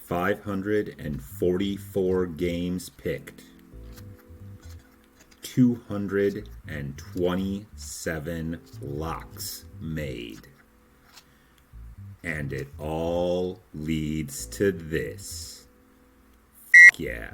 544 games picked, 227 locks made. And it all leads to this. Yeah.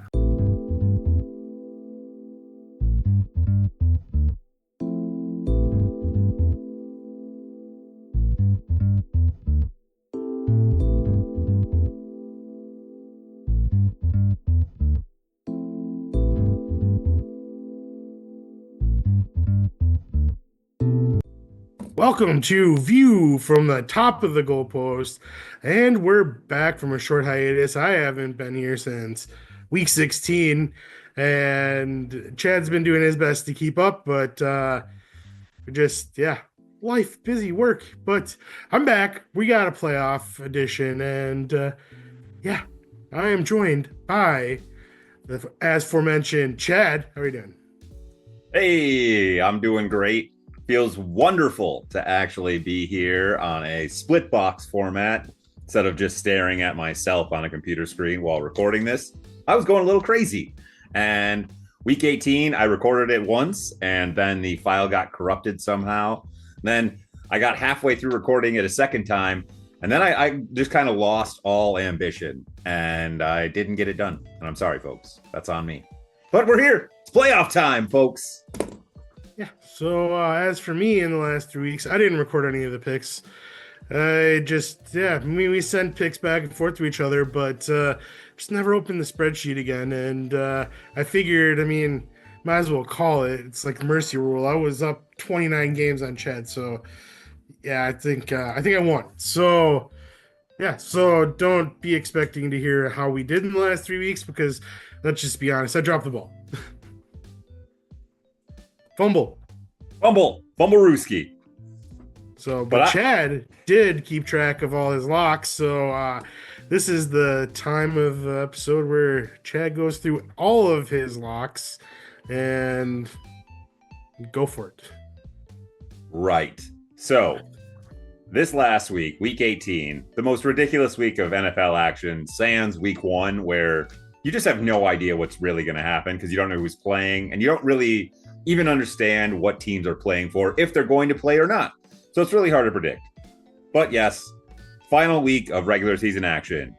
Welcome to View from the Top of the Goalpost, and we're back from a short hiatus. I haven't been here since week 16, and Chad's been doing his best to keep up, but life, busy work. But I'm back. We got a playoff edition, and I am joined by the as aforementioned Chad. How are you doing? Hey, I'm doing great. Feels wonderful to actually be here on a split box format instead of just staring at myself on a computer screen while recording this. I was going a little crazy. And week 18, I recorded it once and then the file got corrupted somehow. Then I got halfway through recording it a second time. And then I just kind of lost all ambition and I didn't get it done. And I'm sorry, folks. That's on me. But we're here. It's playoff time, folks. Yeah. So as for me, in the last 3 weeks, I didn't record any of the picks. We sent picks back and forth to each other, but just never opened the spreadsheet again. And I figured, might as well call it. It's like the mercy rule. I was up 29 games on Chad, so yeah, I think I won. So yeah, so don't be expecting to hear how we did in the last 3 weeks because let's just be honest, I dropped the ball. Fumblerooski. So, but Chad did keep track of all his locks. So this is the time of the episode where Chad goes through all of his locks and go for it. Right. So this last week, week 18, the most ridiculous week of NFL action, sans week 1, where you just have no idea what's really going to happen because you don't know who's playing and you don't really even understand what teams are playing for, if they're going to play or not. So it's really hard to predict. But yes, final week of regular season action.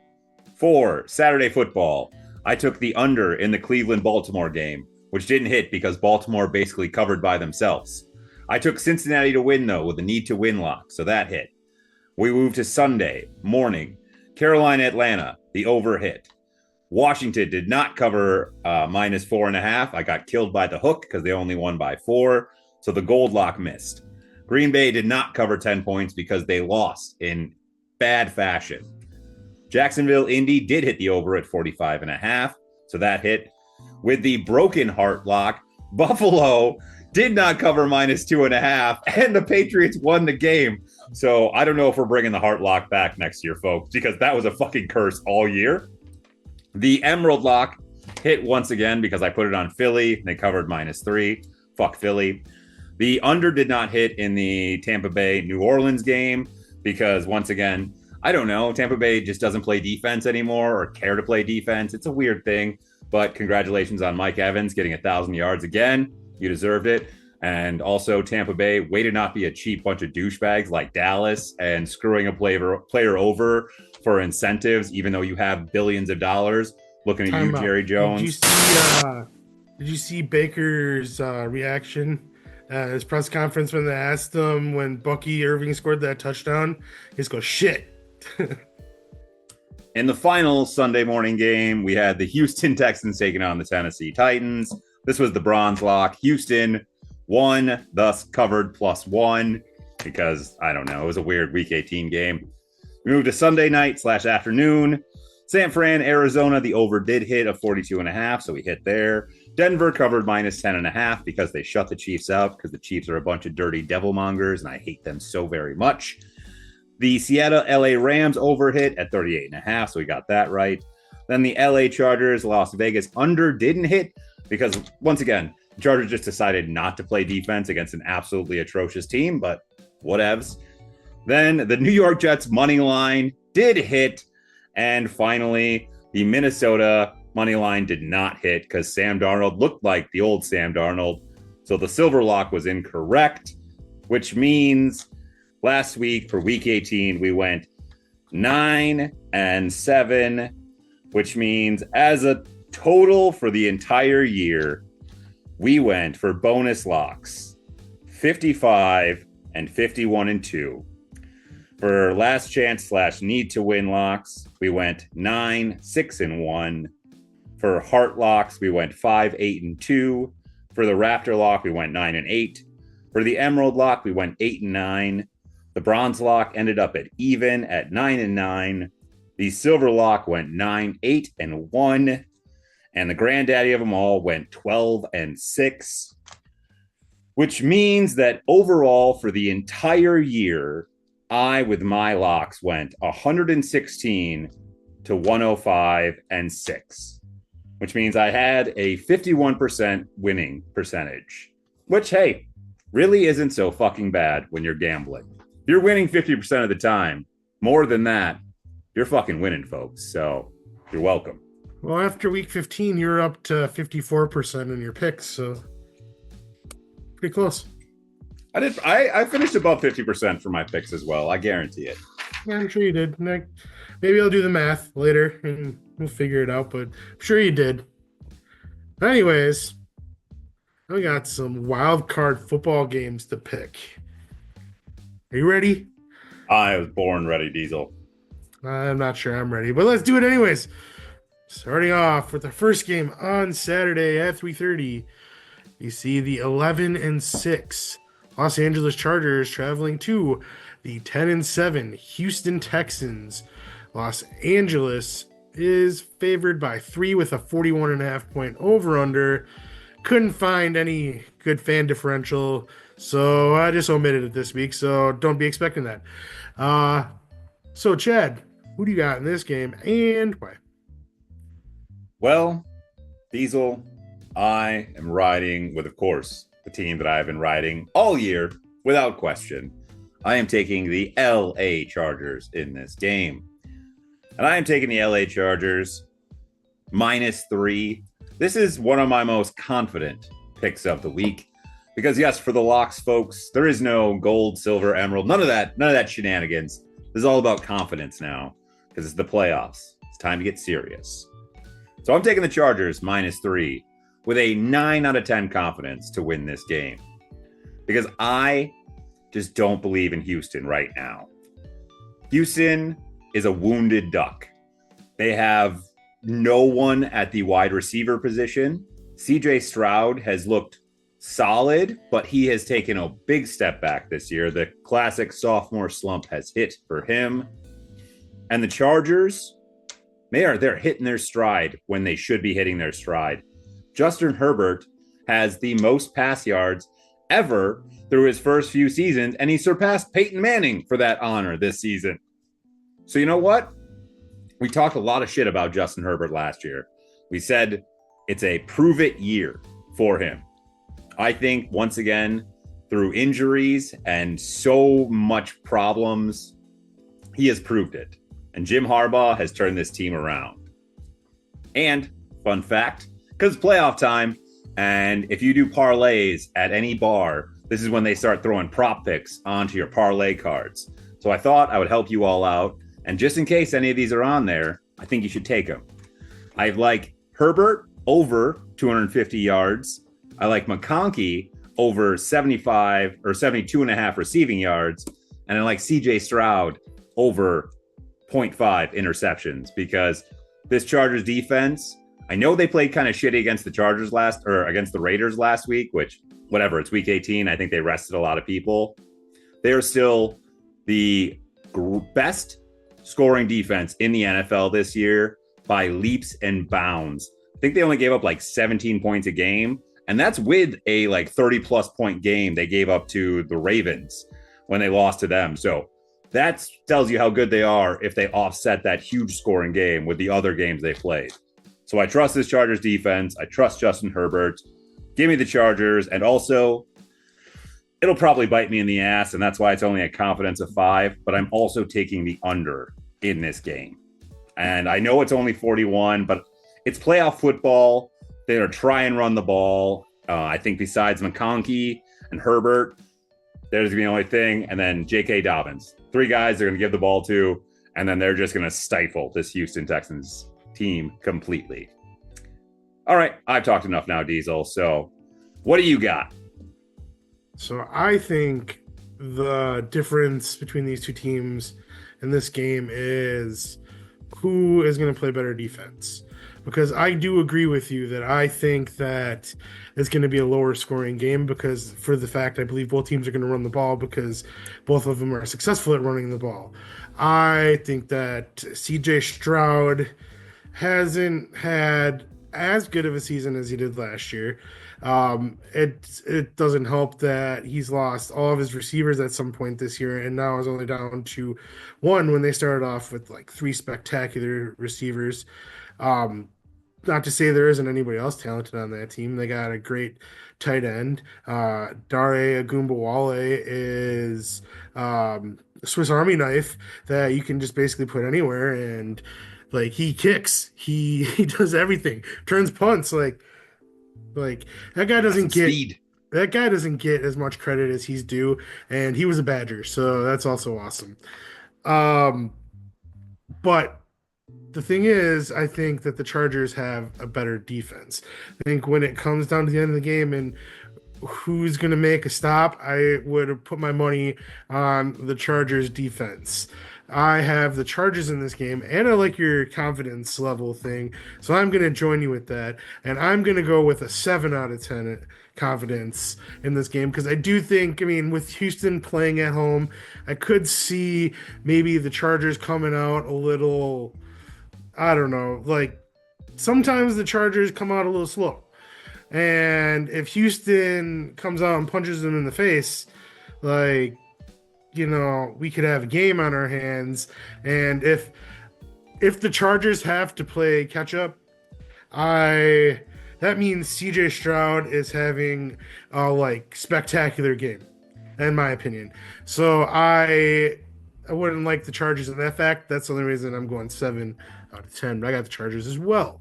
For Saturday football, I took the under in the Cleveland-Baltimore game, which didn't hit because Baltimore basically covered by themselves. I took Cincinnati to win, though, with a need-to-win lock, so that hit. We moved to Sunday morning. Carolina-Atlanta, the over hit. Washington did not cover minus 4.5. I got killed by the hook because they only won by 4. So the gold lock missed. Green Bay did not cover 10 points because they lost in bad fashion. Jacksonville Indy did hit the over at 45.5. So that hit. With the broken heart lock, Buffalo did not cover minus 2.5. And the Patriots won the game. So I don't know if we're bringing the heart lock back next year, folks, because that was a fucking curse all year. The Emerald lock hit once again because I put it on Philly. They covered minus 3. Fuck Philly. The under did not hit in the Tampa Bay New Orleans game because once again, I don't know. Tampa Bay just doesn't play defense anymore or care to play defense. It's a weird thing, but congratulations on Mike Evans getting 1,000 yards again. You deserved it. And also Tampa Bay, way to not be a cheap bunch of douchebags like Dallas and screwing a player over for incentives, even though you have billions of dollars. Looking at you, Jerry Jones. Did you see Baker's reaction at his press conference when they asked him when Bucky Irving scored that touchdown? He just goes, shit. In the final Sunday morning game, we had the Houston Texans taking on the Tennessee Titans. This was the bronze lock. Houston won, thus covered +1 because, I don't know, it was a weird week 18 game. We moved to Sunday night / afternoon. San Fran, Arizona, the over did hit of 42.5, so we hit there. Denver covered minus 10.5 because they shut the Chiefs out because the Chiefs are a bunch of dirty devil mongers, and I hate them so very much. The Seattle LA Rams over hit at 38.5, so we got that right. Then the LA Chargers, Las Vegas under didn't hit because, once again, the Chargers just decided not to play defense against an absolutely atrocious team, but whatevs. Then the New York Jets money line did hit And finally, the Minnesota money line did not hit because Sam Darnold looked like the old Sam Darnold. So the silver lock was incorrect, which means last week for week 18, we went 9-7, which means as a total for the entire year, we went for bonus locks 55 and 51-2. For last chance / need to win locks, we went 9-6-1. For heart locks, we went 5-8-2. For the Raptor lock, we went 9-8. For the Emerald lock, we went 8-9. The Bronze lock ended up at even at 9-9. The Silver lock went 9-8-1. And the granddaddy of them all went 12-6. Which means that overall for the entire year, I, with my locks, went 116-105-6, which means I had a 51% winning percentage, which, hey, really isn't so fucking bad when you're gambling. If you're winning 50% of the time, more than that, you're fucking winning, folks. So you're welcome. Well, after week 15, you're up to 54% in your picks, so pretty close. I finished above 50% for my picks as well. I guarantee it. Yeah, I'm sure you did. Maybe I'll do the math later and we'll figure it out, but I'm sure you did. Anyways, I got some wild card football games to pick. Are you ready? I was born ready, Diesel. I'm not sure I'm ready, but let's do it anyways. Starting off with the first game on Saturday at 3:30, you see the 11-6 Los Angeles Chargers traveling to the 10-7 Houston Texans. Los Angeles is favored by 3 with a 41.5 point over-under. Couldn't find any good fan differential, so I just omitted it this week, so don't be expecting that. So, Chad, who do you got in this game and why? Well, Diesel, I am riding with, of course, the team that I've been riding all year, without question. I am taking the LA Chargers in this game. And I am taking the LA Chargers -3. This is one of my most confident picks of the week. Because yes, for the locks, folks, there is no gold, silver, emerald, none of that shenanigans. This is all about confidence now. Because it's the playoffs. It's time to get serious. So I'm taking the Chargers -3 with a 9 out of 10 confidence to win this game. Because I just don't believe in Houston right now. Houston is a wounded duck. They have no one at the wide receiver position. CJ Stroud has looked solid, but he has taken a big step back this year. The classic sophomore slump has hit for him. And the Chargers, they're hitting their stride when they should be hitting their stride. Justin Herbert has the most pass yards ever through his first few seasons, and he surpassed Peyton Manning for that honor this season. So you know what? We talked a lot of shit about Justin Herbert last year. We said it's a prove-it year for him. I think, once again, through injuries and so much problems, he has proved it. And Jim Harbaugh has turned this team around. And, fun fact, because it's playoff time, and if you do parlays at any bar, this is when they start throwing prop picks onto your parlay cards. So I thought I would help you all out. And just in case any of these are on there, I think you should take them. I like Herbert over 250 yards. I like McConkey over 75 or 72.5 receiving yards. And I like CJ Stroud over 0.5 interceptions, because this Chargers defense, I know they played kind of shitty against the Chargers against the Raiders last week, which, whatever, it's week 18. I think they rested a lot of people. They are still the best scoring defense in the NFL this year by leaps and bounds. I think they only gave up like 17 points a game. And that's with a like 30 plus point game they gave up to the Ravens when they lost to them. So that tells you how good they are if they offset that huge scoring game with the other games they played. So I trust this Chargers defense. I trust Justin Herbert. Give me the Chargers. And also, it'll probably bite me in the ass, and that's why it's only a confidence of 5. But I'm also taking the under in this game. And I know it's only 41, but it's playoff football. They're going to try and run the ball. I think besides McConkey and Herbert, there's the only thing. And then J.K. Dobbins. 3 guys they're going to give the ball to, and then they're just going to stifle this Houston Texans team completely. All right, I've talked enough now, Diesel. So what do you got? So I think the difference between these two teams in this game is who is going to play better defense. Because I do agree with you that I think that it's going to be a lower scoring game because for the fact I believe both teams are going to run the ball because both of them are successful at running the ball. I think that CJ Stroud hasn't had as good of a season as he did last year. It doesn't help that he's lost all of his receivers at some point this year, and now is only down to one when they started off with like 3 spectacular receivers. Not to say there isn't anybody else talented on that team. They got a great tight end. Dare Agumbawale is a Swiss Army knife that you can just basically put anywhere, and like he kicks, he does everything, turns punts. Like that guy doesn't get speed. That guy doesn't get as much credit as he's due, and he was a Badger, so that's also awesome. But the thing is, I think that the Chargers have a better defense. I think when it comes down to the end of the game and who's going to make a stop, I would put my money on the Chargers defense. I have the Chargers in this game, and I like your confidence level thing, so I'm going to join you with that, and I'm going to go with a 7 out of 10 confidence in this game because I do think, I mean, with Houston playing at home, I could see maybe the Chargers coming out a little, I don't know, like sometimes the Chargers come out a little slow. And if Houston comes out and punches them in the face, like, you know, we could have a game on our hands. And if the Chargers have to play catch up, that means CJ Stroud is having a like spectacular game, in my opinion. So I wouldn't like the Chargers in that fact. That's the only reason I'm going 7 out of 10. But I got the Chargers as well.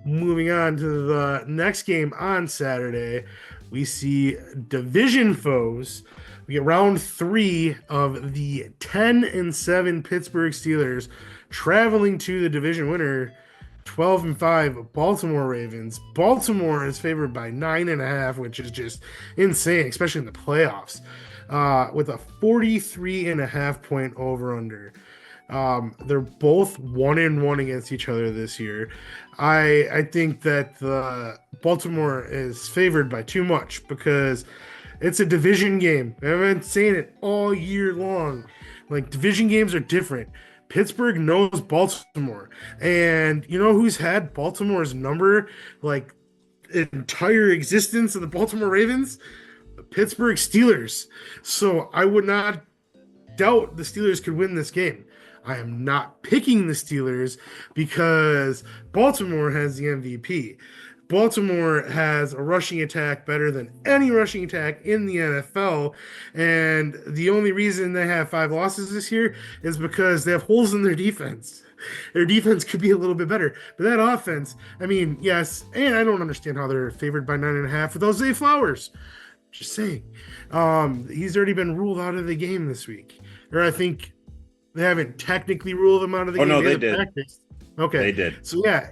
Moving on to the next game on Saturday, we see division foes. We get round 3 of the 10-7 Pittsburgh Steelers traveling to the division winner, 12-5 Baltimore Ravens. Baltimore is favored by 9.5, which is just insane, especially in the playoffs, with a 43.5 point over/under. They're both 1-1 against each other this year. I think that the Baltimore is favored by too much because it's a division game. I've been saying it all year long. Like, division games are different. Pittsburgh knows Baltimore. And you know who's had Baltimore's number like entire existence of the Baltimore Ravens? The Pittsburgh Steelers. So I would not doubt the Steelers could win this game. I am not picking the Steelers because Baltimore has the MVP. Baltimore has a rushing attack better than any rushing attack in the NFL. And the only reason they have 5 losses this year is because they have holes in their defense. Their defense could be a little bit better. But that offense, I mean, yes, and I don't understand how they're favored by 9.5 with Zay Flowers. Just saying. He's already been ruled out of the game this week. Or I think they haven't technically ruled him out of the game. Oh, no, they did. Practiced. Okay. They did. So, yeah,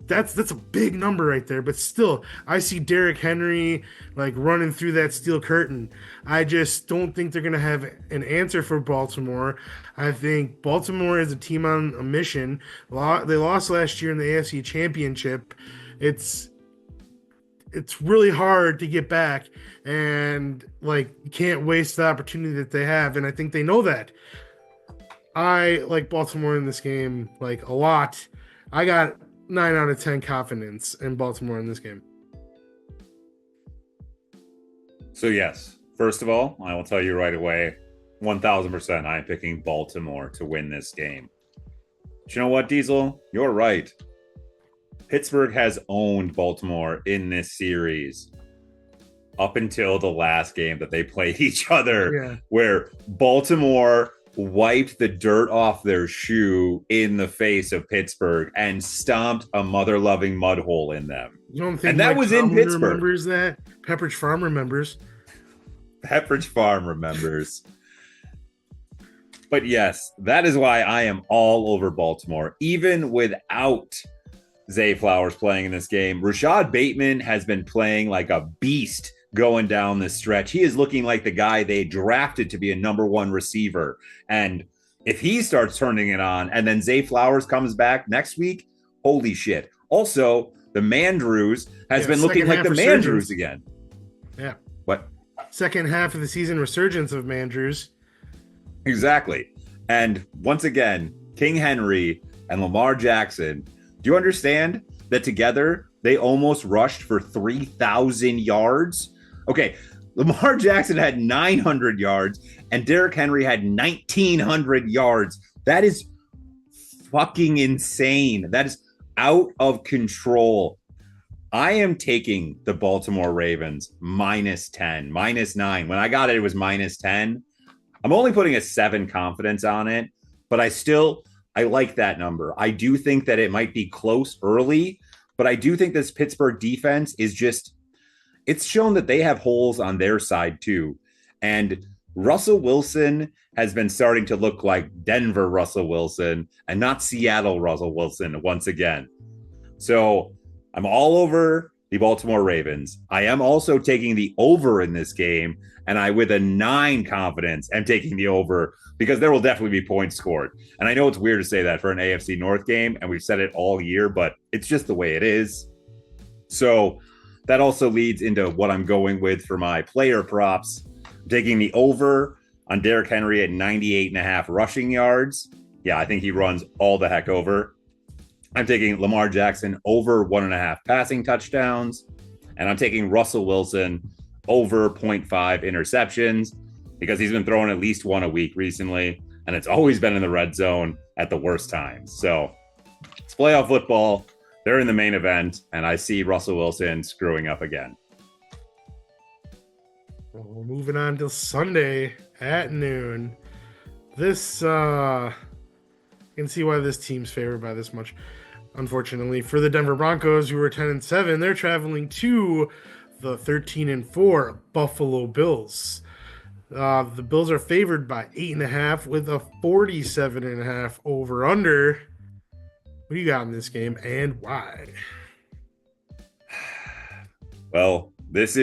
that's a big number right there. But still, I see Derrick Henry, like, running through that steel curtain. I just don't think they're going to have an answer for Baltimore. I think Baltimore is a team on a mission. They lost last year in the AFC Championship. It's really hard to get back, and like you can't waste the opportunity that they have, and I think they know that. I like Baltimore in this game like a lot. I got 9 out of 10 confidence in Baltimore in this game. So yes, first of all, I will tell you right away, 1,000% I'm picking Baltimore to win this game. But you know what, Diesel? You're right. Pittsburgh has owned Baltimore in this series up until the last game that they played each other, where Baltimore wiped the dirt off their shoe in the face of Pittsburgh and stomped a mother-loving mud hole in them. You don't think And that Mike was in Tomlin Pittsburgh. remembers that? Pepperidge Farm remembers. Pepperidge Farm remembers. But yes, that is why I am all over Baltimore, even without Zay Flowers playing in this game. Rashad Bateman has been playing like a beast going down this stretch. He is looking like the guy they drafted to be a number one receiver. And if he starts turning it on and then Zay Flowers comes back next week, holy shit. Also, the Mandrews has been looking like the Mandrews again. Yeah. What? Second half of the season resurgence of Mandrews. Exactly. And once again, King Henry and Lamar Jackson, do you understand that together they almost rushed for 3,000 yards? Okay, Lamar Jackson had 900 yards and Derrick Henry had 1,900 yards. That is fucking insane. That is out of control. I am taking the Baltimore Ravens -10, -9. When I got it, it was -10. I'm only putting a 7 confidence on it, but I like that number. I do think that it might be close early, but I do think this Pittsburgh defense is it's shown that they have holes on their side too. And Russell Wilson has been starting to look like Denver Russell Wilson and not Seattle Russell Wilson once again. So I'm all over the Baltimore Ravens. I am also taking the over in this game, and I, with a 9 confidence, am taking the over because there will definitely be points scored. And I know it's weird to say that for an AFC North game, and we've said it all year, but it's just the way it is. So that also leads into what I'm going with for my player props. I'm taking the over on Derrick Henry at 98.5 rushing yards. Yeah, I think he runs all the heck over. I'm taking Lamar Jackson over 1.5 passing touchdowns. And I'm taking Russell Wilson over 0.5 interceptions because he's been throwing at least one a week recently. And it's always been in the red zone at the worst times. So it's playoff football. They're in the main event, and I see Russell Wilson screwing up again. Well, we're moving on to Sunday at noon. This, you can see why this team's favored by this much. Unfortunately, for the Denver Broncos, who are 10-7, they're traveling to the 13-4 Buffalo Bills. The Bills are favored by 8.5 with a 47.5 over/under. What do you got in this game and why? Well, there's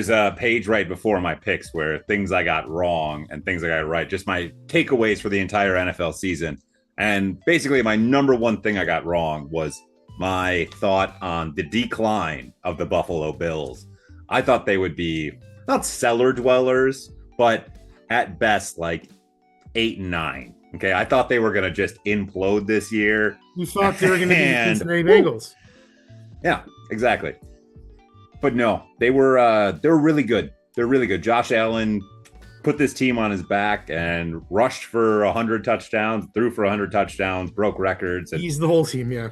a page right before my picks where things I got wrong and things I got right, just my takeaways for the entire NFL season. And basically my number one thing I got wrong was my thought on the decline of the Buffalo Bills. I thought they would be not cellar dwellers, but at best like 8 and 9. Okay, I thought they were going to just implode this year. You thought they were going to be the Cincinnati Bengals. Yeah, exactly. But no, they were really good. They're really good. Josh Allen put this team on his back and rushed for 100 touchdowns, threw for 100 touchdowns, broke records. And he's the whole team, yeah.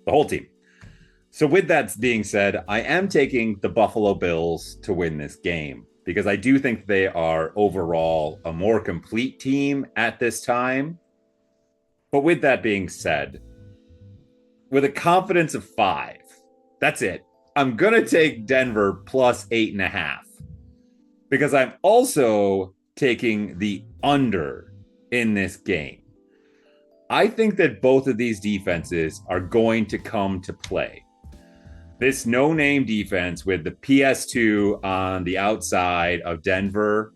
The whole team. So with that being said, I am taking the Buffalo Bills to win this game, because I do think they are overall a more complete team at this time. But with that being said, with a confidence of 5, that's it. I'm going to take Denver plus 8.5, because I'm also taking the under in this game. I think that both of these defenses are going to come to play. This no-name defense with the PS2 on the outside of Denver,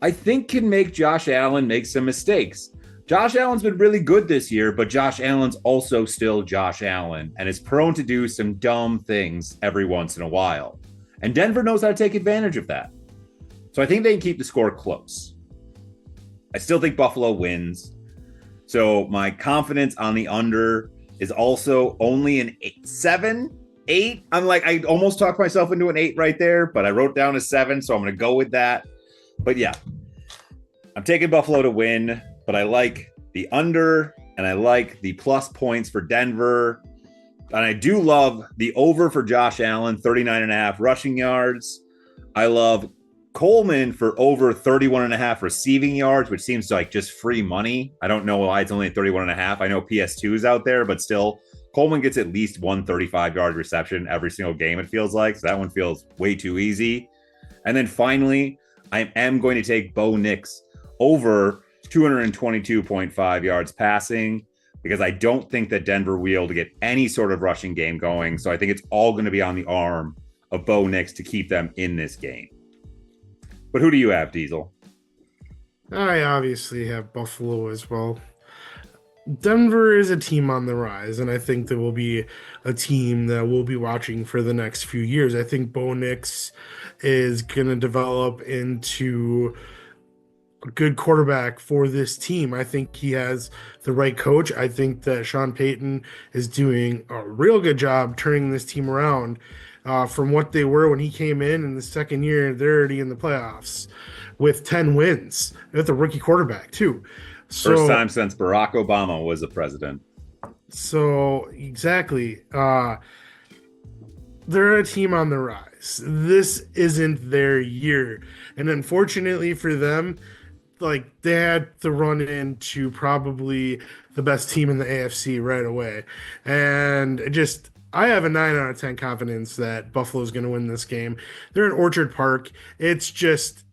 I think can make Josh Allen make some mistakes. Josh Allen's been really good this year, but Josh Allen's also still Josh Allen and is prone to do some dumb things every once in a while. And Denver knows how to take advantage of that. So I think they can keep the score close. I still think Buffalo wins. So my confidence on the under is also only an 7, 8. I'm like, I almost talked myself into an 8 right there, but I wrote down a 7, so I'm going to go with that. But yeah, I'm taking Buffalo to win, but I like the under and I like the plus points for Denver. And I do love the over for Josh Allen, 39.5 rushing yards. I love Coleman for over 31 and a half receiving yards, which seems like just free money. I don't know why it's only 31 and a half. I know PS2 is out there, but still, Coleman gets at least one 35-yard reception every single game, it feels like. So that one feels way too easy. And then finally, I am going to take Bo Nix over 222.5 yards passing because I don't think that Denver will be able to get any sort of rushing game going. So I think it's all going to be on the arm of Bo Nix to keep them in this game. But who do you have, Diesel? I obviously have Buffalo as well. Denver is a team on the rise, and I think there will be a team that we'll be watching for the next few years. I think Bo Nix is going to develop into a good quarterback for this team. I think he has the right coach. I think that Sean Payton is doing a real good job turning this team around. From what they were when he came in the second year, they're already in the playoffs with 10 wins with a rookie quarterback too. So, first time since Barack Obama was a president. So exactly. They're a team on the rise. This isn't their year. And unfortunately for them, like they had to run into probably the best team in the AFC right away. And I have a 9 out of 10 confidence that Buffalo is going to win this game. They're in Orchard Park. It's just,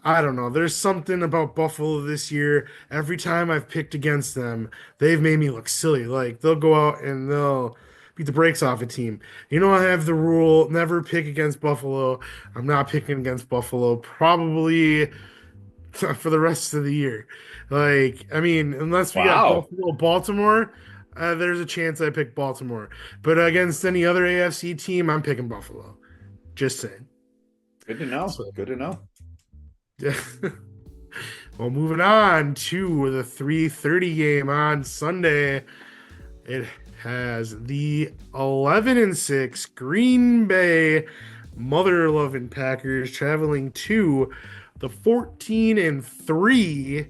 I don't know. There's something about Buffalo this year. Every time I've picked against them, they've made me look silly. Like they'll go out and they'll beat the brakes off a team. You know, I have the rule, never pick against Buffalo. I'm not picking against Buffalo probably for the rest of the year. Like, I mean, unless we got Buffalo, Baltimore, there's a chance I pick Baltimore. But against any other AFC team, I'm picking Buffalo. Just saying. Good to know. Good to know. Well, moving on to the 3:30 game on Sunday. It has the 11-6 Green Bay mother-loving Packers traveling to the 14-3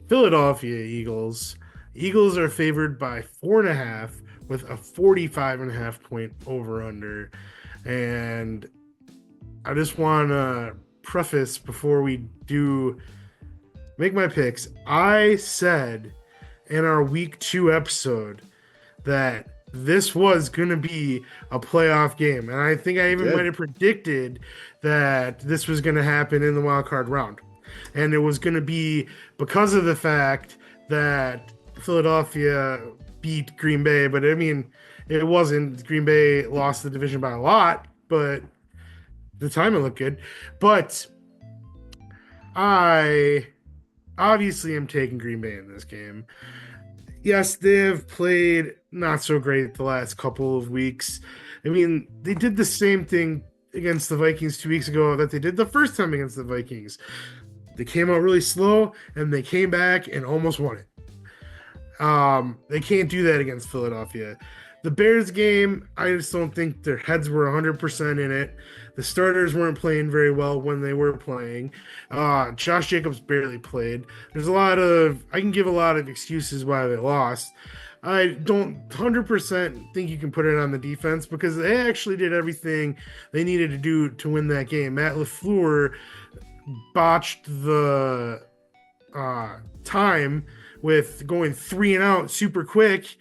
Philadelphia Eagles. Eagles are favored by 4.5 with a 45.5 point over-under. And I just want to preface before we do make my picks. I said in our week 2 episode that this was going to be a playoff game. And I think I even might have predicted that this was going to happen in the wild card round. And it was going to be because of the fact that Philadelphia beat Green Bay, but I mean, it wasn't. Green Bay lost the division by a lot, but the timing looked good. But I obviously am taking Green Bay in this game. Yes, they've played not so great the last couple of weeks. I mean, they did the same thing against the Vikings 2 weeks ago that they did the first time against the Vikings. They came out really slow, and they came back and almost won it. They can't do that against Philadelphia. The Bears game, I just don't think their heads were 100% in it. The starters weren't playing very well when they were playing. Josh Jacobs barely played. I can give a lot of excuses why they lost. I don't 100% think you can put it on the defense because they actually did everything they needed to do to win that game. Matt LaFleur botched the time with going 3 and out super quick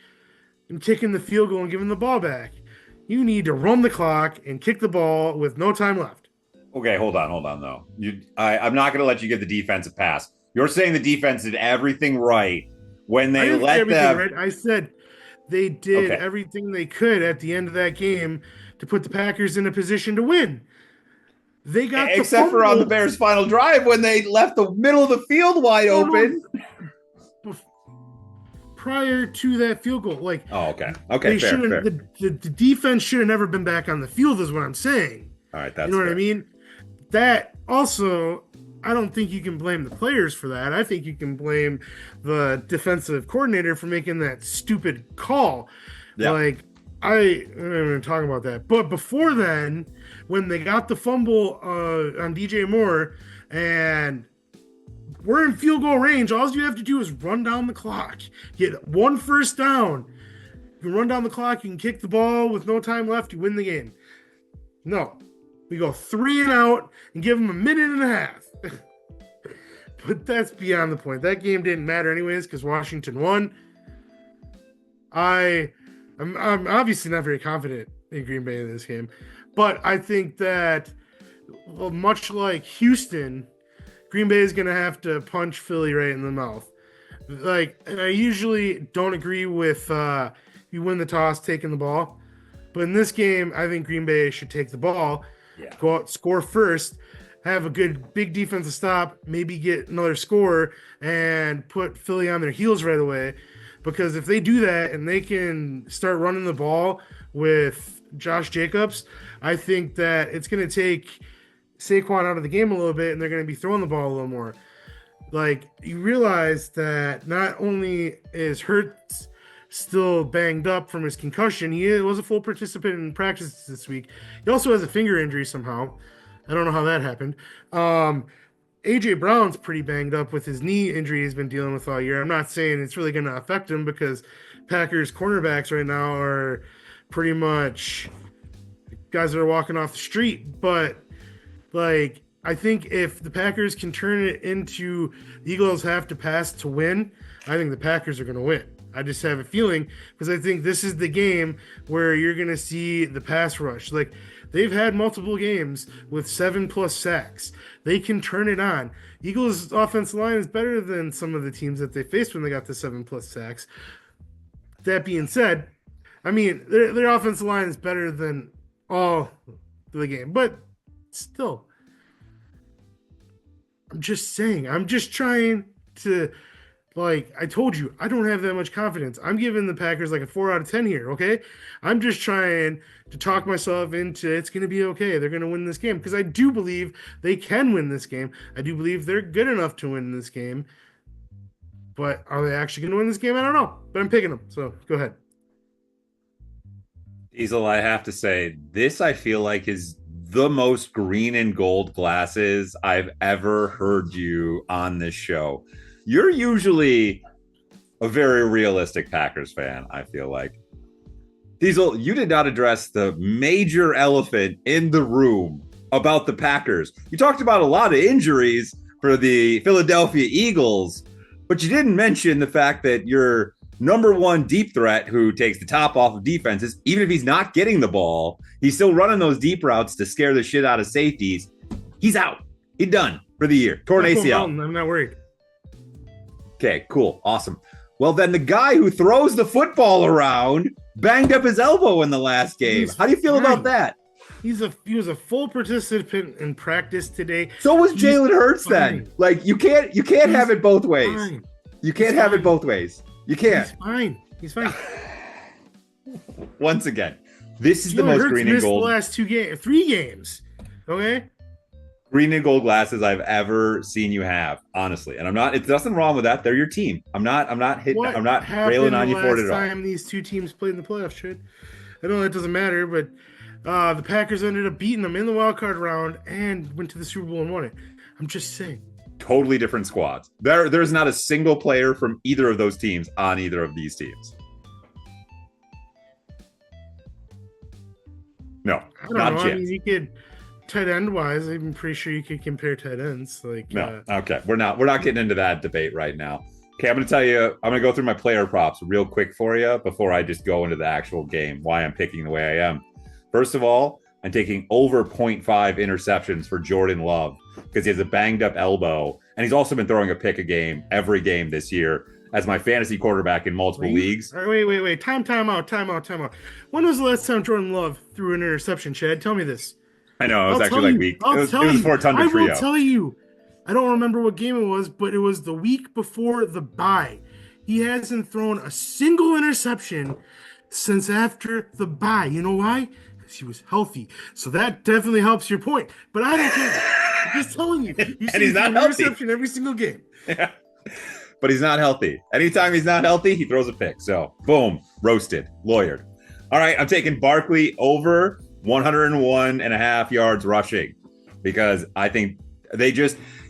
and kicking the field goal and giving the ball back. You need to run the clock and kick the ball with no time left. Okay, hold on though. I'm not going to let you give the defense a pass. You're saying the defense did everything right when they let them. Right. I said they did everything they could at the end of that game to put the Packers in a position to win. They got except for on the Bears' final drive when they left the middle of the field wide open. Prior to that field goal, fair. The defense should have never been back on the field, is what I'm saying. All right, that's you know what I mean. That also, I don't think you can blame the players for that. I think you can blame the defensive coordinator for making that stupid call. Yeah. I'm going to talk about that. But before then, when they got the fumble on DJ Moore and we're in field goal range, all you have to do is run down the clock. Get 1 first down. You can run down the clock. You can kick the ball with no time left. You win the game. No. We go 3 and out and give them a minute and a half. But that's beyond the point. That game didn't matter anyways because Washington won. I'm obviously not very confident in Green Bay in this game, but I think that, well, much like Houston, Green Bay is going to have to punch Philly right in the mouth. And I usually don't agree with you win the toss taking the ball, but in this game, I think Green Bay should take the ball, go out, score first, have a good big defensive stop, maybe get another score, and put Philly on their heels right away. Because if they do that and they can start running the ball with Josh Jacobs, I think that it's going to take Saquon out of the game a little bit, and they're going to be throwing the ball a little more. You realize that not only is Hurts still banged up from his concussion, he was a full participant in practice this week. He also has a finger injury somehow. I don't know how that happened. A.J. Brown's pretty banged up with his knee injury he's been dealing with all year. I'm not saying it's really going to affect him because Packers cornerbacks right now are pretty much guys that are walking off the street. But, I think if the Packers can turn it into the Eagles have to pass to win, I think the Packers are going to win. I just have a feeling because I think this is the game where you're going to see the pass rush. They've had multiple games with 7+ sacks. They can turn it on. Eagles' offensive line is better than some of the teams that they faced when they got the 7+ sacks. That being said, their offensive line is better than all the game. But still, I'm just saying. I'm just trying to, I told you, I don't have that much confidence. I'm giving the Packers a 4 out of 10 here, okay? I'm just trying to talk myself into it's going to be okay. They're going to win this game because I do believe they can win this game. I do believe they're good enough to win this game. But are they actually going to win this game? I don't know. But I'm picking them. So go ahead. Diesel, I have to say, this I feel like is the most green and gold glasses I've ever heard you on this show. You're usually a very realistic Packers fan, I feel like. Diesel, you did not address the major elephant in the room about the Packers. You talked about a lot of injuries for the Philadelphia Eagles, but you didn't mention the fact that your number one deep threat who takes the top off of defenses, even if he's not getting the ball, he's still running those deep routes to scare the shit out of safeties. He's out. He's done for the year. Torn ACL. I'm not worried. Okay, cool. Awesome. Well, then the guy who throws the football around banged up his elbow in the last game. How do you feel about that? He was a full participant in practice today. So was Jalen Hurts then. You can't have it both ways. Fine. You can't have it both ways. You can't. He's fine. Once again, this is the most Hurts green and gold. The last 3 games. Okay. Green and gold glasses I've ever seen you have, honestly. And it's nothing wrong with that. They're your team. I'm not railing on you for it at all. Last time these two teams played in the playoffs, Chad. I know that doesn't matter, but the Packers ended up beating them in the wild card round and went to the Super Bowl and won it. I'm just saying. Totally different squads. There's not a single player from either of those teams on either of these teams. No, not a chance. You could, tight end wise, I'm pretty sure you could compare tight ends. No. Okay. We're not getting into that debate right now. Okay, I'm going to tell you, I'm going to go through my player props real quick for you before I just go into the actual game, why I'm picking the way I am. First of all, I'm taking over 0.5 interceptions for Jordan Love because he has a banged up elbow, and he's also been throwing a pick a game every game this year as my fantasy quarterback in multiple leagues. All right, wait. Time out. When was the last time Jordan Love threw an interception, Chad? Tell me this. I know, it was actually week. It was before Thunder Trio. I will tell you. I don't remember what game it was, but it was the week before the bye. He hasn't thrown a single interception since after the bye. You know why? Because he was healthy. So that definitely helps your point. But I don't care. I'm just telling you. You and he's not healthy. Interception every single game. Yeah. But he's not healthy. Anytime he's not healthy, he throws a pick. So, boom, roasted, lawyered. All right, I'm taking Barkley over 101.5 yards rushing because I think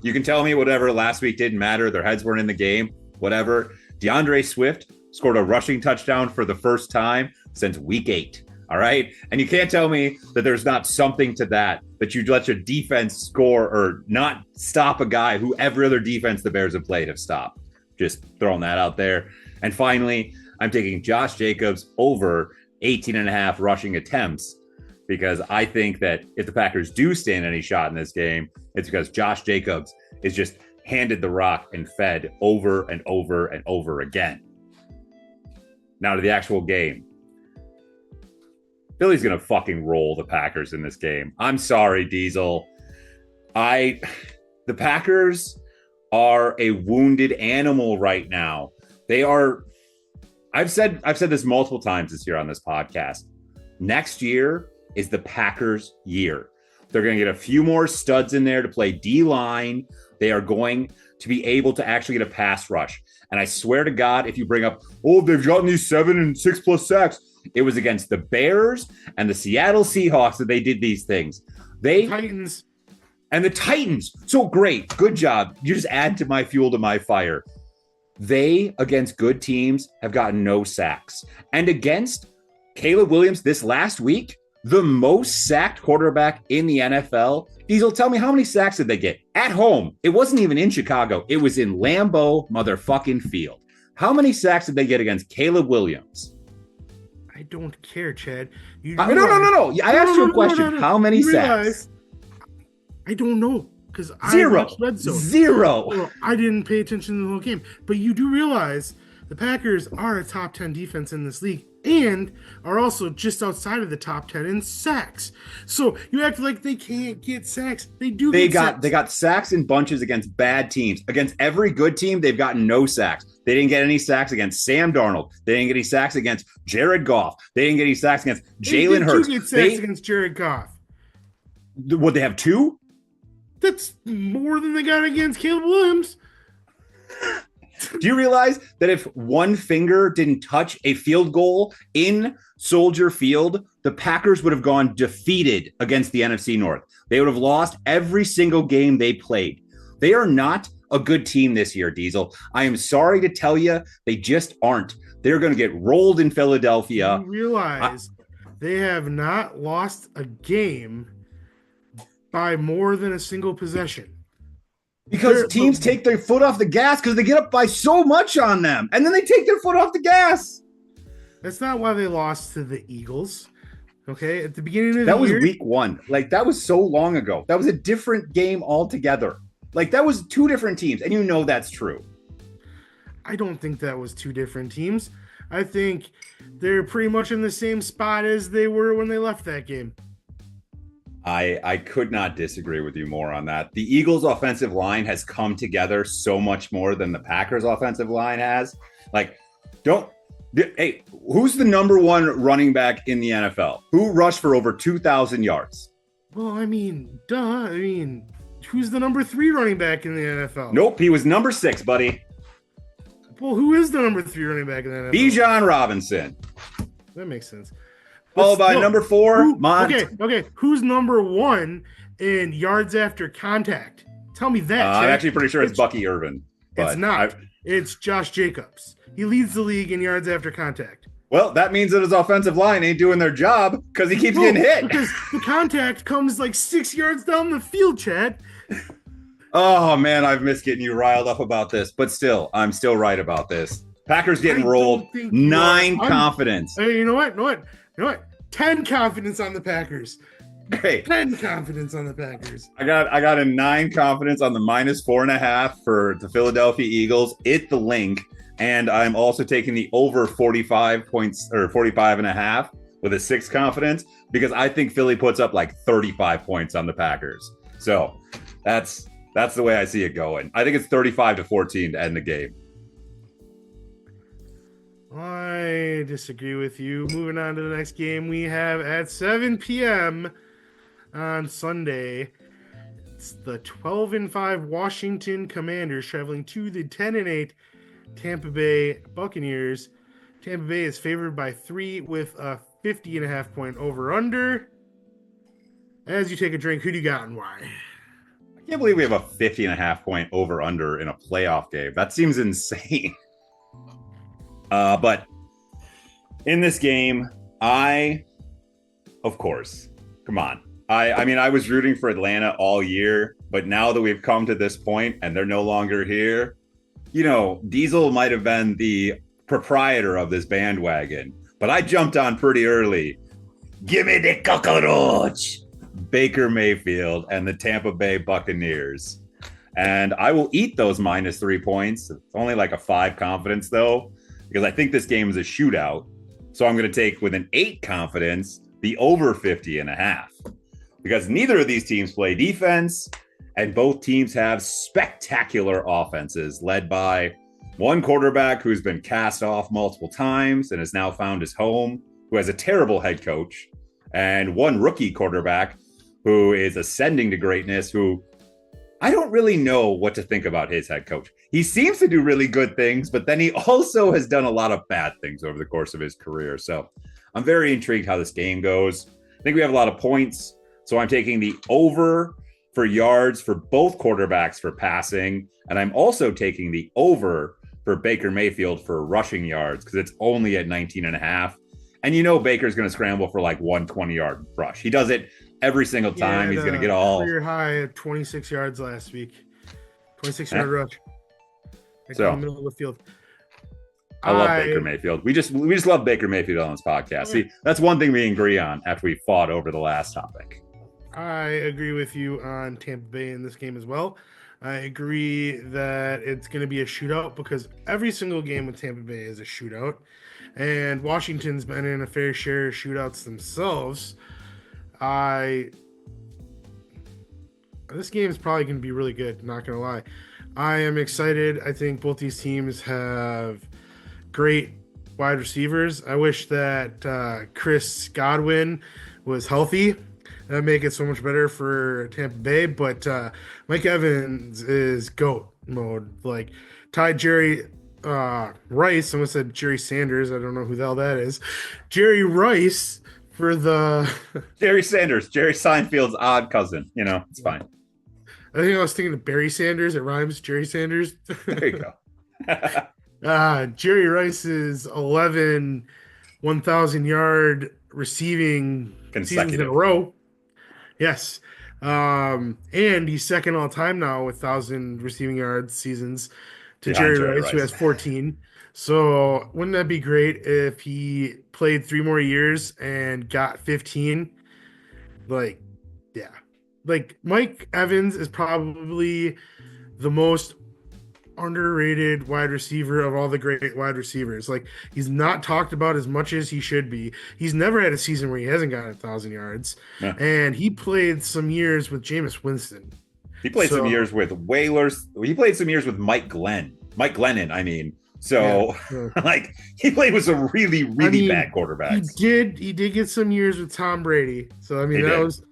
you can tell me whatever last week didn't matter. Their heads weren't in the game, whatever. DeAndre Swift scored a rushing touchdown for the first time since week 8. All right. And you can't tell me that there's not something to that you let your defense score or not stop a guy who every other defense the Bears have played have stopped. Just throwing that out there. And finally, I'm taking Josh Jacobs over 18 and a half rushing attempts because I think that if the Packers do stand any shot in this game, it's because Josh Jacobs is just handed the rock and fed over and over and over again. Now to the actual game. Philly's going to fucking roll the Packers in this game. I'm sorry, Diesel. The Packers are a wounded animal right now. They are. I've said this multiple times this year on this podcast. Next year is the Packers' year. They're going to get a few more studs in there to play D-line. They are going to be able to actually get a pass rush. And I swear to God, if you bring up, they've gotten these 7 and 6+ sacks. It was against the Bears and the Seattle Seahawks that they did these things. Titans. And the Titans. So great. Good job. You just add to my fuel to my fire. They, against good teams, have gotten no sacks. And against Caleb Williams this last week, the most sacked quarterback in the NFL. Diesel, tell me, how many sacks did they get? At home. It wasn't even in Chicago. It was in Lambeau motherfucking Field. How many sacks did they get against Caleb Williams? I don't care, Chad. No. I asked you a question. How many sacks? I don't know because Zero. Well, I didn't pay attention to the whole game. But you do realize the Packers are a top 10 defense in this league and are also just outside of the top 10 in sacks. So you act like they can't get sacks. They do. They got sacks in bunches against bad teams. Against every good team, they've gotten no sacks. They didn't get any sacks against Sam Darnold. They didn't get any sacks against Jared Goff. They didn't get any sacks against Jalen Hurts. They get sacks against Jared Goff. Would they have 2? That's more than they got against Caleb Williams. Do you realize that if one finger didn't touch a field goal in Soldier Field, the Packers would have gone defeated against the NFC North? They would have lost every single game they played. They are not a good team this year, Diesel. I am sorry to tell you, they just aren't. They're going to get rolled in Philadelphia. You realize they have not lost a game by more than a single possession. Because teams take their foot off the gas because they get up by so much on them, and then they take their foot off the gas. That's not why they lost to the Eagles. Okay, at the beginning of the year. That was week 1. Like, that was so long ago. That was a different game altogether. Like, that was 2 different teams, and you know that's true. I don't think that was 2 different teams. I think they're pretty much in the same spot as they were when they left that game. I could not disagree with you more on that. The Eagles' offensive line has come together so much more than the Packers' offensive line has. Like, hey, who's the number 1 running back in the NFL? Who rushed for over 2,000 yards? Well, I mean, who's the number 3 running back in the NFL? Nope, he was number 6, buddy. Well, who is the number 3 running back in the NFL? Bijan Robinson. That makes sense. Followed by number 4, Okay. Who's number 1 in yards after contact? Tell me that. I'm actually pretty sure it's Bucky Irvin. It's not. It's Josh Jacobs. He leads the league in yards after contact. Well, that means that his offensive line ain't doing their job because he keeps getting hit. Because the contact comes like 6 yards down the field, Chad. Oh, man, I've missed getting you riled up about this. But still, I'm still right about this. Packers getting rolled. 9 confidence. Hey, you know what? 10 confidence on the Packers. Great. 10 confidence on the Packers. I got a 9 confidence on the -4.5 for the Philadelphia Eagles. Hit the link. And I'm also taking the over 45 points or 45.5 with a 6 confidence because I think Philly puts up like 35 points on the Packers. So that's the way I see it going. I think it's 35-14 to end the game. I disagree with you. Moving on to the next game we have at 7 p.m. on Sunday. It's the 12-5 Washington Commanders traveling to the 10-8 Tampa Bay Buccaneers. Tampa Bay is favored by 3 with a 50.5 point over-under. As you take a drink, who do you got and why? I can't believe we have a 50.5 point over-under in a playoff game. That seems insane. But in this game, I Of course. Come on. I mean, I was rooting for Atlanta all year, but now that we've come to this point and they're no longer here, Diesel might have been the proprietor of this bandwagon, but I jumped on pretty early. Give me the cockroach, Baker Mayfield and the Tampa Bay Buccaneers. And I will eat those -3 points. It's only like a 5 confidence, though, because I think this game is a shootout. So I'm going to take with an 8 confidence the over 50.5, because neither of these teams play defense, and both teams have spectacular offenses led by one quarterback who's been cast off multiple times and has now found his home, who has a terrible head coach, and one rookie quarterback who is ascending to greatness, who I don't really know what to think about his head coach. He seems to do really good things, but then he also has done a lot of bad things over the course of his career. So I'm very intrigued how this game goes. I think we have a lot of points. So I'm taking the over for yards for both quarterbacks for passing. And I'm also taking the over for Baker Mayfield for rushing yards, because it's only at 19.5. And Baker's going to scramble for like 120-yard rush. He does it every single time. He's going to get all career high at 26 yards last week. 26-yard rush. So in the middle of the field. I love Baker Mayfield. We just love Baker Mayfield on this podcast. See, that's one thing we agree on after we fought over the last topic. I agree with you on Tampa Bay in this game as well. I agree that it's going to be a shootout, because every single game with Tampa Bay is a shootout. And Washington's been in a fair share of shootouts themselves. This game is probably going to be really good, not going to lie. I am excited. I think both these teams have great wide receivers. I wish that Chris Godwin was healthy. That'd make it so much better for Tampa Bay. But Mike Evans is GOAT mode. Like, tied Jerry Rice. Someone said Jerry Sanders. I don't know who the hell that is. Jerry Rice for the Jerry Sanders, Jerry Seinfeld's odd cousin. It's fine. I think I was thinking of Barry Sanders. It rhymes. Jerry Sanders. There you go. Jerry Rice's 11 1,000-yard receiving seasons in a row. Yes. And he's second all time now with 1,000 receiving yards seasons to Jerry Rice, who has 14. So wouldn't that be great if he played 3 more years and got 15? Like, yeah. Like, Mike Evans is probably the most underrated wide receiver of all the great wide receivers. Like, he's not talked about as much as he should be. He's never had a season where he hasn't gotten 1,000 yards. Yeah. And he played some years with Jameis Winston. He played some years with Whalers. He played some years with Mike Glennon, I mean. So, like, he played with some really, really bad quarterbacks. He did get some years with Tom Brady. So, I mean,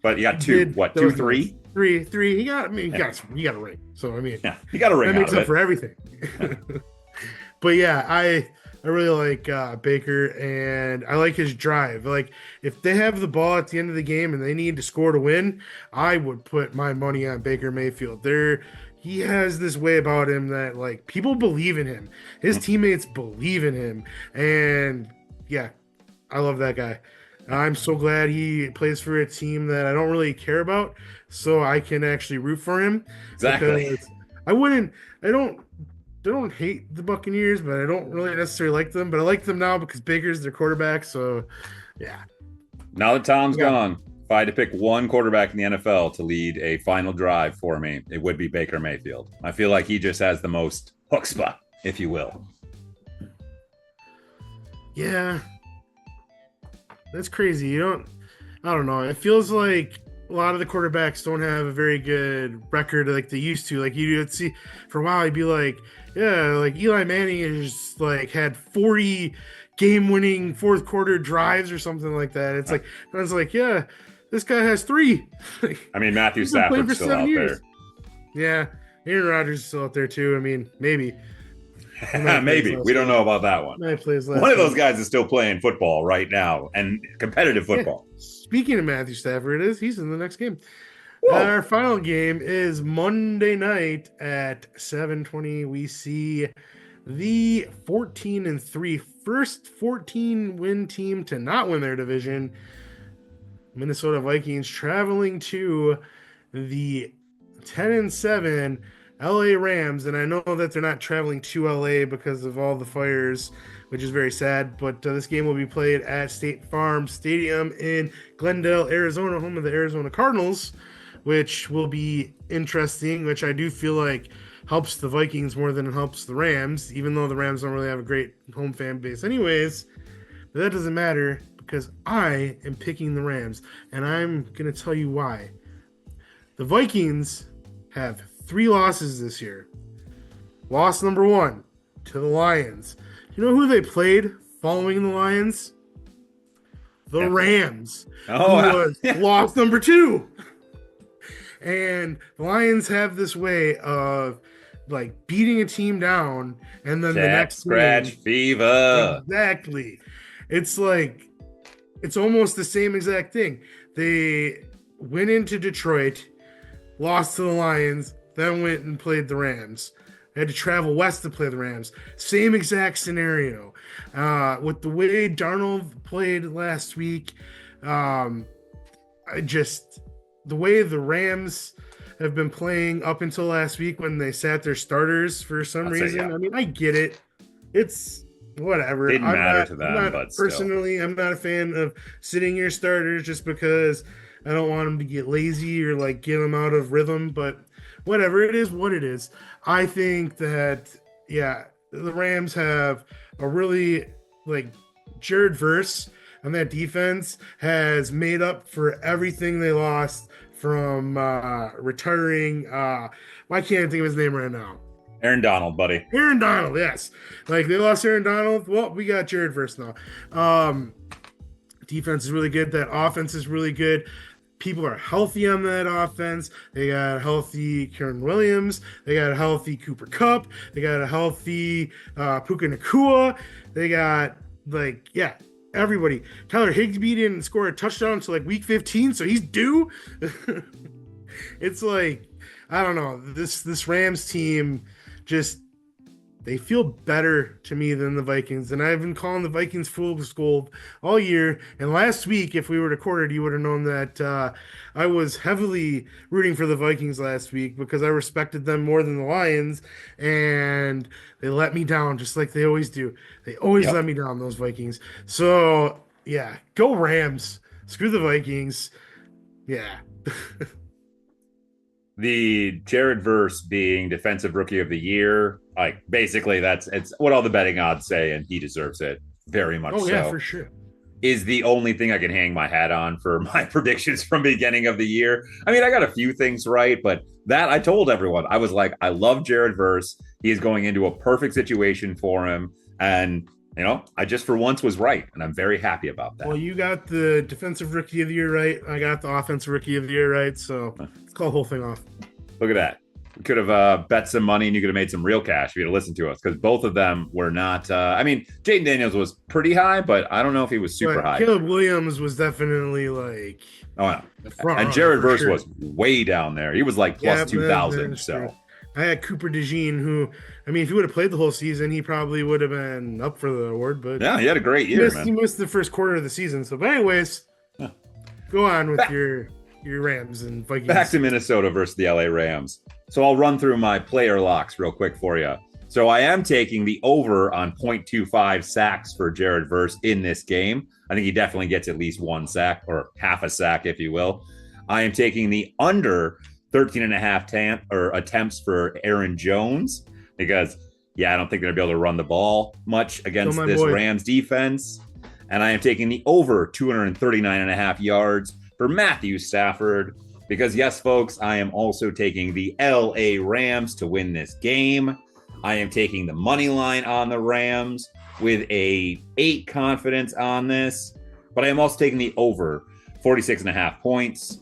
But he got 2, 3? Three. He got a ring. So, I mean, he got a ring. That makes up for everything. But yeah, I really like Baker, and I like his drive. Like, if they have the ball at the end of the game and they need to score to win, I would put my money on Baker Mayfield. He has this way about him that, like, people believe in him. His teammates believe in him. And yeah, I love that guy. I'm so glad he plays for a team that I don't really care about, so I can actually root for him. Exactly. I don't hate the Buccaneers, but I don't really necessarily like them. But I like them now because Baker's their quarterback. So, yeah. Now that Tom's gone, if I had to pick one quarterback in the NFL to lead a final drive for me, it would be Baker Mayfield. I feel like he just has the most chutzpah, if you will. Yeah. That's crazy. I don't know. It feels like a lot of the quarterbacks don't have a very good record like they used to. Like, you'd see for a while, he'd be like, yeah, like Eli Manning is like had 40 game-winning fourth quarter drives or something like that. It's like, I was like, yeah, this guy has 3. I mean, Matthew Stafford's still out there. Yeah, Aaron Rodgers is still out there too. I mean, maybe. Maybe. We don't know about that one. One of those guys is still playing football right now, and competitive football. Yeah. Speaking of Matthew Stafford, he's in the next game. Our final game is Monday night at 7:20. We see the 14-3 first 14-win team to not win their division Minnesota Vikings traveling to the 10-7 LA Rams, and I know that they're not traveling to LA because of all the fires, which is very sad. But this game will be played at State Farm Stadium in Glendale, Arizona, home of the Arizona Cardinals, which will be interesting. Which I do feel like helps the Vikings more than it helps the Rams, even though the Rams don't really have a great home fan base, anyways. But that doesn't matter because I am picking the Rams, and I'm gonna tell you why. The Vikings have 3 losses this year. Loss number 1 to the Lions. You know who they played following the Lions? The Rams. Oh, who was loss number 2. And the Lions have this way of like beating a team down and then the next scratch fever. Exactly. It's like it's almost the same exact thing. They went into Detroit, lost to the Lions, then went and played the Rams. They had to travel west to play the Rams. Same exact scenario. With the way Darnold played last week, the way the Rams have been playing up until last week when they sat their starters for some reason. I mean, I get it. It's whatever. Didn't matter to them, but personally, I'm not a fan of sitting your starters just because I don't want them to get lazy or like get them out of rhythm. But whatever, it is what it is. I think that the Rams have a really like Jared Verse on that defense has made up for everything they lost from retiring. Why can't I think of his name right now? Aaron Donald, buddy. Aaron Donald, yes. Like they lost Aaron Donald. Well, we got Jared Verse now. Defense is really good. That offense is really good. People are healthy on that offense. They got a healthy Karen Williams. They got a healthy Cooper Kupp. They got a healthy Puka Nacua. They got everybody. Tyler Higbee didn't score a touchdown until like week 15, so he's due. It's like, I don't know. This Rams team just, they feel better to me than the Vikings. And I've been calling the Vikings fool's gold all year. And last week, if we were recorded, you would have known that I was heavily rooting for the Vikings last week because I respected them more than the Lions. And they let me down just like they always do. They always let me down, those Vikings. So, yeah, go Rams. Screw the Vikings. Yeah. The Jared Verse being defensive rookie of the year, like basically it's what all the betting odds say, and he deserves it very much. Oh, yeah, for sure. Is the only thing I can hang my hat on for my predictions from beginning of the year. I mean, I got a few things right, but that I told everyone, I was like, I love Jared Verse. He is going into a perfect situation for him. And, I just for once was right. And I'm very happy about that. Well, you got the defensive rookie of the year right. I got the offensive rookie of the year right. So let's call the whole thing off. Look at that. We could have bet some money and you could have made some real cash if you'd have listened to us, because both of them were not. Jaden Daniels was pretty high, but I don't know if he was super high. Caleb Williams was definitely like. Oh, yeah. And Jared Verse was way down there. He was like plus 2,000. So I had Cooper DeJean, who, if he would have played the whole season, he probably would have been up for the award. But yeah, he had a great year, He missed the first quarter of the season. So, but anyways, go on with your Rams and Vikings. Back to Minnesota versus the LA Rams. So I'll run through my player locks real quick for you. So I am taking the over on 0.25 sacks for Jared Verse in this game. I think he definitely gets at least one sack, or half a sack, if you will. I am taking the under 13.5 attempts for Aaron Jones because, I don't think they're going to be able to run the ball much against this Rams defense. And I am taking the over 239.5 yards for Matthew Stafford because, yes, folks, I am also taking the LA Rams to win this game. I am taking the money line on the Rams with a 8 confidence on this, but I am also taking the over 46.5 points.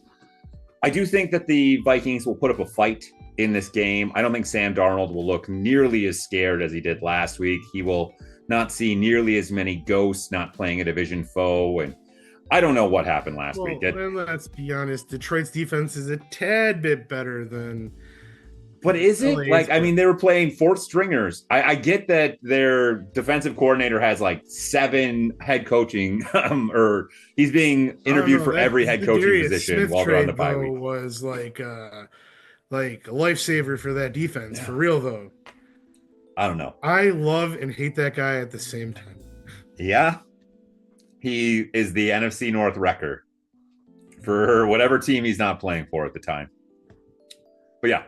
I do think that the Vikings will put up a fight in this game. I don't think Sam Darnold will look nearly as scared as he did last week. He will not see nearly as many ghosts not playing a division foe, and I don't know what happened last week. And let's be honest, Detroit's defense is a tad bit better than But is it LA's, like, I mean, they were playing fourth stringers. I get that their defensive coordinator has like 7 head coaching, or he's being I don't interviewed know. for That every head coaching Darius position Smith while they're on the trade bye though week. was like a lifesaver for that defense for real though. I don't know. I love and hate that guy at the same time. Yeah, he is the NFC North wrecker for whatever team he's not playing for at the time. But yeah,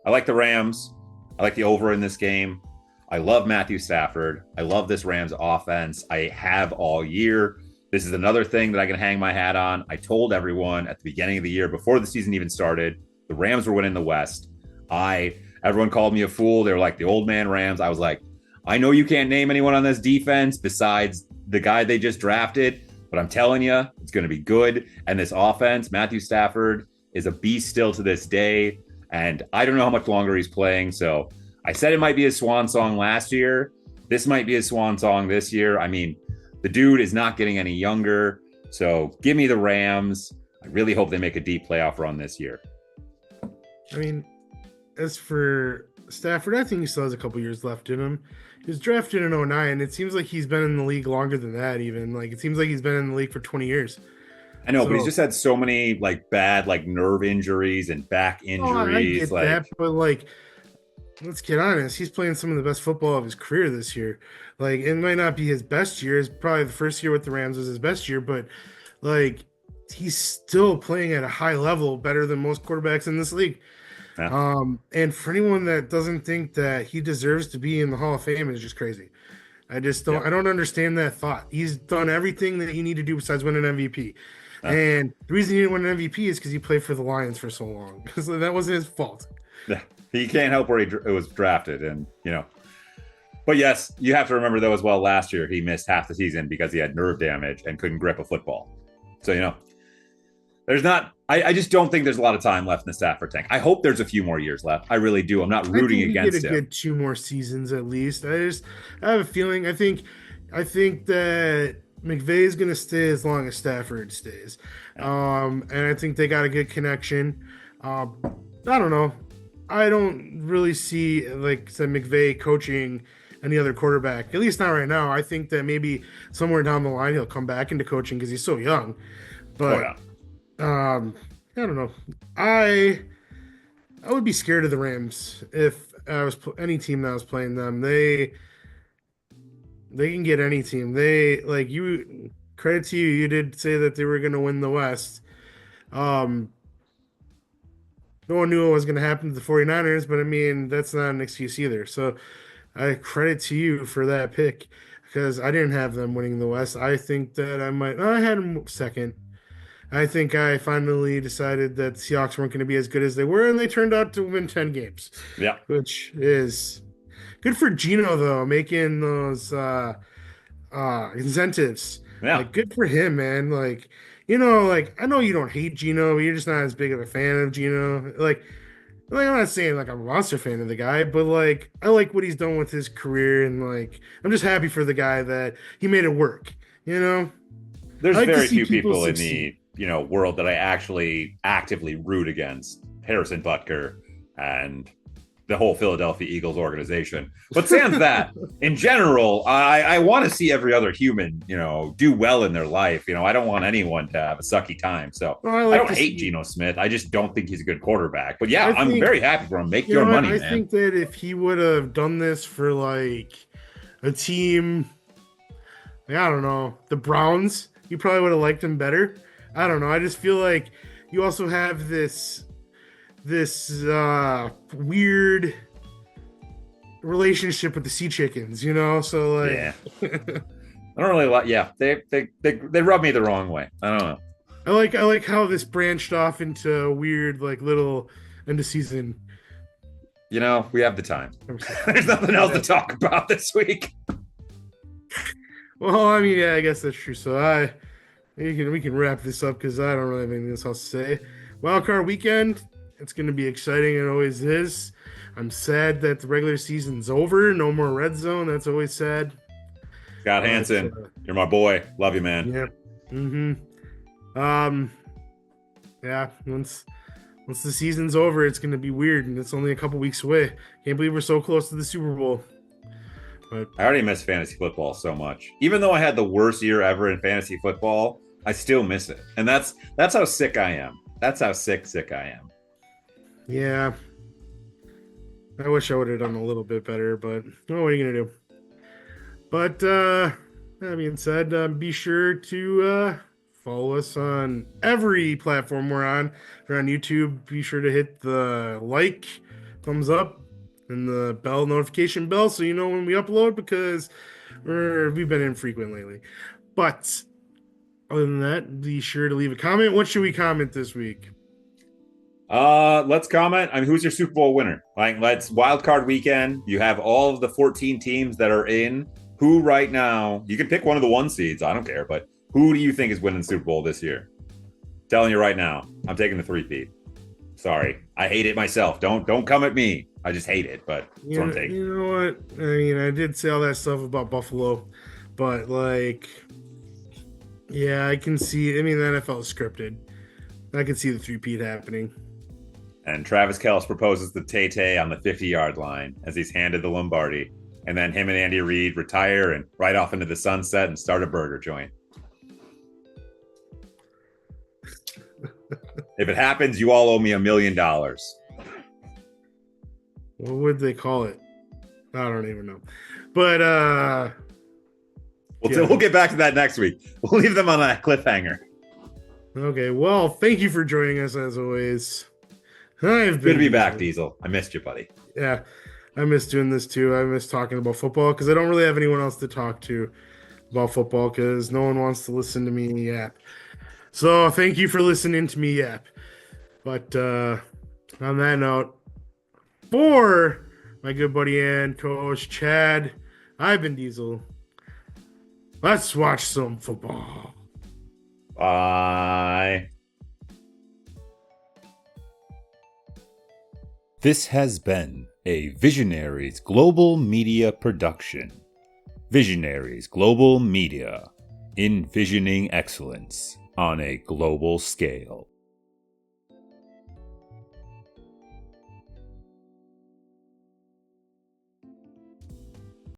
I like the Rams. I like the over in this game. I love Matthew Stafford. I love this Rams offense. I have all year. This is another thing that I can hang my hat on. I told everyone at the beginning of the year, before the season even started, the Rams were winning the West. Everyone called me a fool. They were like the old man Rams. I was like, I know you can't name anyone on this defense besides the guy they just drafted, but I'm telling you, it's going to be good. And this offense, Matthew Stafford is a beast still to this day. And I don't know how much longer he's playing. So I said it might be his swan song last year. This might be his swan song this year. I mean, the dude is not getting any younger. So give me the Rams. I really hope they make a deep playoff run this year. I mean, as for Stafford, I think he still has a couple years left in him. He was drafted in 09. It seems like he's been in the league longer than that, even. Like, it seems like he's been in the league for 20 years. I know, but he's just had so many like bad like nerve injuries and back injuries. I get that, but like, let's get honest. He's playing some of the best football of his career this year. Like, it might not be his best year. It's probably the first year with the Rams was his best year, but like, he's still playing at a high level, better than most quarterbacks in this league. Yeah. And for anyone that doesn't think that he deserves to be in the Hall of Fame is just crazy. I just don't. Yeah. I don't understand that thought. He's done everything that he needed to do besides win an MVP. Yeah. And the reason he didn't win an MVP is because he played for the Lions for so long. So that wasn't his fault. Yeah, he can't help where he was drafted, and you know. But yes, you have to remember though as well. Last year he missed half the season because he had nerve damage and couldn't grip a football. So you know, there's not. I just don't think there's a lot of time left in the Stafford tank. I hope there's a few more years left. I really do. I'm not rooting against him. Get a good 2 more seasons at least. I have a feeling. I think that McVay is going to stay as long as Stafford stays. And I think they got a good connection. I don't know. I don't really see like said McVay coaching any other quarterback, at least not right now. I think that maybe somewhere down the line he'll come back into coaching because he's so young. But I don't know. I would be scared of the Rams if I was any team that was playing them. They can get any team. They like you. Credit to you. You did say that they were going to win the West. No one knew what was going to happen to the 49ers, but I mean that's not an excuse either. So I credit to you for that pick because I didn't have them winning the West. I think that I had them second. I think I finally decided that the Seahawks weren't going to be as good as they were, and they turned out to win 10 games. Yeah. Which is good for Geno, though, making those incentives. Yeah. Like, good for him, man. Like, you know, like, I know you don't hate Geno, but you're just not as big of a fan of Geno. Like I'm not saying, like, I'm a monster fan of the guy, but, like, I like what he's done with his career, and, like, I'm just happy for the guy that he made it work, you know? There's very few people in the world that I actually actively root against. Harrison Butker and the whole Philadelphia Eagles organization. But sans that, in general, I want to see every other human, do well in their life. I don't want anyone to have a sucky time. So I don't hate Geno Smith. I just don't think he's a good quarterback. But yeah, I'm very happy for him. Make your money, man. I think that if he would have done this for like a team, I don't know, the Browns, you probably would have liked him better. I don't know. I just feel like you also have this weird relationship with the Sea Chickens, So like, yeah, I don't really like. Yeah, they rub me the wrong way. I don't know. I like how this branched off into weird like little end of season. We have the time. There's nothing else to talk about this week. Well, I mean, yeah, I guess that's true. So we can wrap this up because I don't really have anything else to say. Wildcard weekend, it's going to be exciting. It always is. I'm sad that the regular season's over. No more red zone. That's always sad. Scott Hansen, you're my boy. Love you, man. Yep. Yeah. Yeah. Once Once the season's over, it's going to be weird, and it's only a couple weeks away. Can't believe we're so close to the Super Bowl. But I already miss fantasy football so much. Even though I had the worst year ever in fantasy football, I still miss it. And that's how sick I am. That's how sick I am. yeah, I wish I would have done a little bit better, but what are you going to do? But that being said, be sure to follow us on every platform we're on. If you're on YouTube, be sure to hit the like, thumbs up, and the bell notification bell so you know when we upload because we've been infrequent lately. But other than that, be sure to leave a comment. What should we comment this week? Let's comment. I mean, who's your Super Bowl winner? Like, let's wild card weekend. You have all of the 14 teams that are in. Who right now? You can pick one of the 1 seeds. I don't care, but who do you think is winning the Super Bowl this year? Telling you right now, I'm taking the 3-peat. Sorry, I hate it myself. Don't come at me. I just hate it, but that's what I'm taking. You know what? I mean, I did say all that stuff about Buffalo, but like, yeah, I can see. I mean, the NFL is scripted. I can see the 3-peat happening. And Travis Kelce proposes the Tay on the 50-yard line as he's handed the Lombardi. And then him and Andy Reid retire and ride off into the sunset and start a burger joint. If it happens, you all owe me $1 million. What would they call it? I don't even know. But we'll get back to that next week. We'll leave them on a cliffhanger. Okay, well, thank you for joining us as always. Good to be back, Diesel. I missed you, buddy. Yeah, I miss doing this too. I miss talking about football because I don't really have anyone else to talk to about football because no one wants to listen to me yap. So thank you for listening to me yap. But on that note, for my good buddy and co-host Chad, I've been Diesel. Let's watch some football. Bye. This has been a Visionaries Global Media production. Visionaries Global Media, envisioning excellence on a global scale.